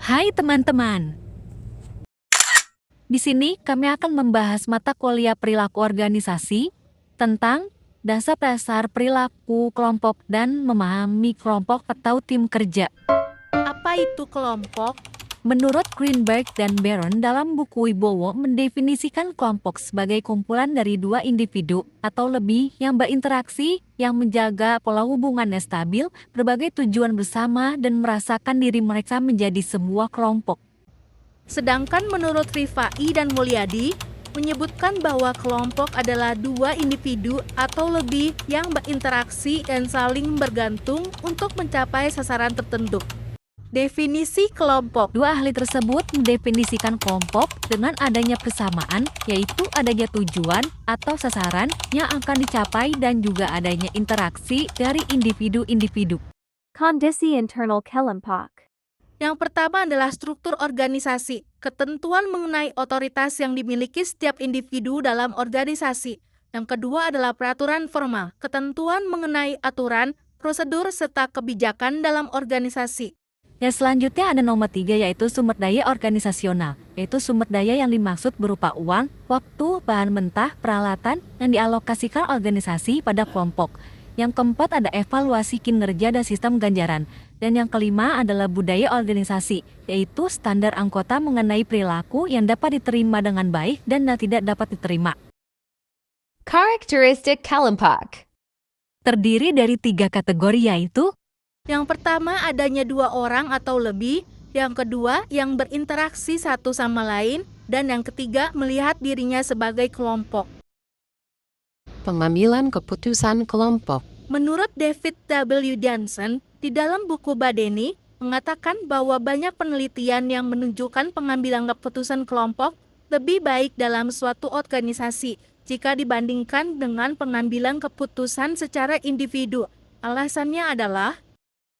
Hai teman-teman. Di sini kami akan membahas mata kuliah perilaku organisasi tentang dasar-dasar perilaku kelompok dan memahami kelompok atau tim kerja. Apa itu kelompok? Menurut Greenberg dan Baron dalam buku Wibowo mendefinisikan kelompok sebagai kumpulan dari dua individu atau lebih yang berinteraksi, yang menjaga pola hubungannya stabil, berbagai tujuan bersama dan merasakan diri mereka menjadi sebuah kelompok. Sedangkan menurut Rifai dan Mulyadi, menyebutkan bahwa kelompok adalah dua individu atau lebih yang berinteraksi dan saling bergantung untuk mencapai sasaran tertentu. Definisi kelompok. Dua ahli tersebut mendefinisikan kelompok dengan adanya persamaan, yaitu adanya tujuan atau sasaran yang akan dicapai dan juga adanya interaksi dari individu-individu. Kondisi internal kelompok. Yang pertama adalah struktur organisasi, ketentuan mengenai otoritas yang dimiliki setiap individu dalam organisasi. Yang kedua adalah peraturan formal, ketentuan mengenai aturan, prosedur, serta kebijakan dalam organisasi. Yang selanjutnya ada nomor 3 yaitu sumber daya organisasional, yaitu sumber daya yang dimaksud berupa uang, waktu, bahan mentah, peralatan yang dialokasikan organisasi pada kelompok. Yang keempat ada evaluasi kinerja dan sistem ganjaran. Dan yang kelima adalah budaya organisasi, yaitu standar anggota mengenai perilaku yang dapat diterima dengan baik dan tidak dapat diterima. Karakteristik kelompok. Terdiri dari 3 kategori yaitu Yang pertama adanya dua orang atau lebih, yang kedua yang berinteraksi satu sama lain, dan yang ketiga melihat dirinya sebagai kelompok. Pengambilan keputusan kelompok. Menurut David W. Johnson, di dalam buku Badeni, mengatakan bahwa banyak penelitian yang menunjukkan pengambilan keputusan kelompok lebih baik dalam suatu organisasi jika dibandingkan dengan pengambilan keputusan secara individu. Alasannya adalah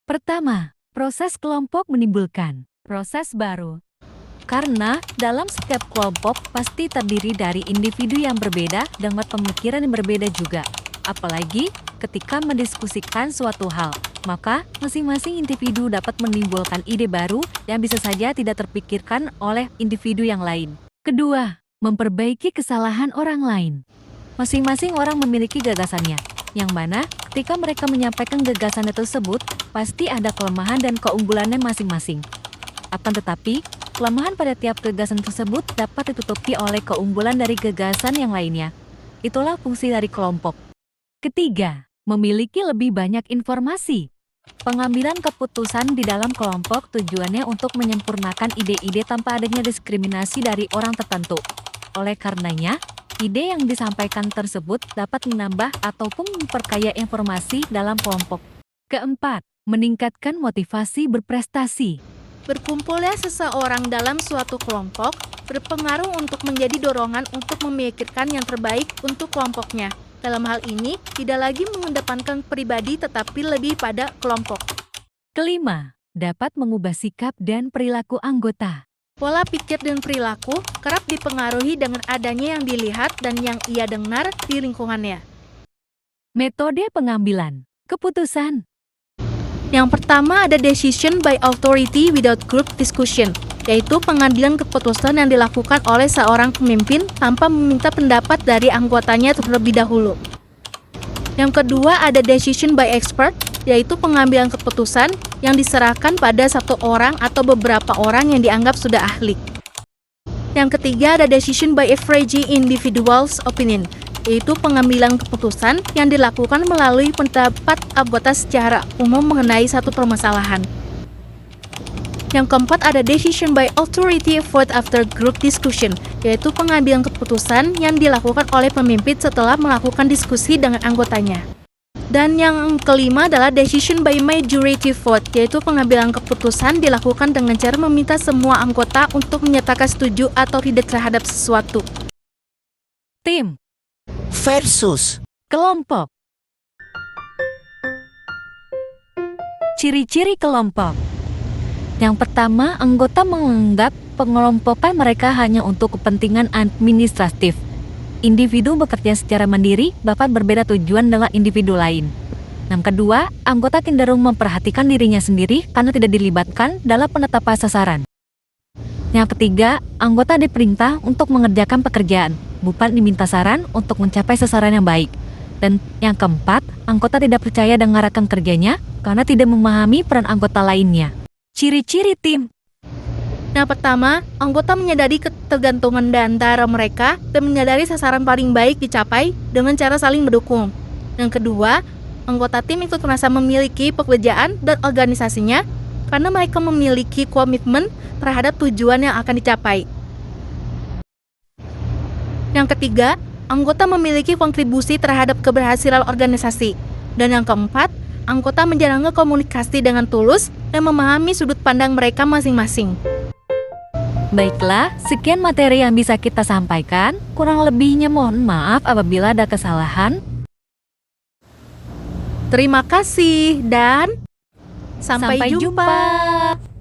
pertama, proses kelompok menimbulkan proses baru. Karena dalam setiap kelompok pasti terdiri dari individu yang berbeda dengan pemikiran yang berbeda juga. Apalagi ketika mendiskusikan suatu hal, maka masing-masing individu dapat menimbulkan ide baru yang bisa saja tidak terpikirkan oleh individu yang lain. Kedua, memperbaiki kesalahan orang lain. Masing-masing orang memiliki gagasannya, yang mana ketika mereka menyampaikan gagasan tersebut, pasti ada kelemahan dan keunggulannya masing-masing. Akan tetapi, kelemahan pada tiap gagasan tersebut dapat ditutupi oleh keunggulan dari gagasan yang lainnya. Itulah fungsi dari kelompok. Ketiga, memiliki lebih banyak informasi. Pengambilan keputusan di dalam kelompok tujuannya untuk menyempurnakan ide-ide tanpa adanya diskriminasi dari orang tertentu. Oleh karenanya, ide yang disampaikan tersebut dapat menambah ataupun memperkaya informasi dalam kelompok. Keempat, meningkatkan motivasi berprestasi. berkumpulnya seseorang dalam suatu kelompok berpengaruh untuk menjadi dorongan untuk memikirkan yang terbaik untuk kelompoknya. Dalam hal ini, tidak lagi mengedepankan pribadi tetapi lebih pada kelompok. Kelima, dapat mengubah sikap dan perilaku anggota. Pola pikir dan perilaku kerap dipengaruhi dengan adanya yang dilihat dan yang ia dengar di lingkungannya. Metode pengambilan keputusan. Yang pertama ada decision by authority without group discussion, yaitu pengambilan keputusan yang dilakukan oleh seorang pemimpin tanpa meminta pendapat dari anggotanya terlebih dahulu. Yang kedua ada decision by expert, yaitu pengambilan keputusan yang diserahkan pada satu orang atau beberapa orang yang dianggap sudah ahli. Yang ketiga ada decision by every individual's opinion, yaitu pengambilan keputusan yang dilakukan melalui pendapat anggota secara umum mengenai satu permasalahan. Yang keempat ada decision by authority vote after group discussion, yaitu pengambilan keputusan yang dilakukan oleh pemimpin setelah melakukan diskusi dengan anggotanya. Dan yang kelima adalah decision by majority vote, yaitu pengambilan keputusan dilakukan dengan cara meminta semua anggota untuk menyatakan setuju atau tidak terhadap sesuatu. Tim versus kelompok. Ciri-ciri kelompok. Yang pertama, anggota menganggap pengelompokan mereka hanya untuk kepentingan administratif. Individu bekerja secara mandiri, bahkan berbeda tujuan dengan individu lain. Yang kedua, anggota cenderung memperhatikan dirinya sendiri karena tidak dilibatkan dalam penetapan sasaran. Yang ketiga, anggota diperintah untuk mengerjakan pekerjaan, bukan diminta saran untuk mencapai sasaran yang baik. Dan yang keempat, anggota tidak percaya dengan rekan kerjanya karena tidak memahami peran anggota lainnya. Ciri-ciri tim. Yang pertama, anggota menyadari ketergantungan di antara mereka dan menyadari sasaran paling baik dicapai dengan cara saling mendukung. Yang kedua, anggota tim ikut merasa memiliki pekerjaan dan organisasinya karena mereka memiliki komitmen terhadap tujuan yang akan dicapai. Yang ketiga, anggota memiliki kontribusi terhadap keberhasilan organisasi. Dan yang keempat, anggota menjalankan komunikasi dengan tulus dan memahami sudut pandang mereka masing-masing. Baiklah, sekian materi yang bisa kita sampaikan. Kurang lebihnya mohon maaf apabila ada kesalahan. Terima kasih dan sampai Sampai jumpa. jumpa.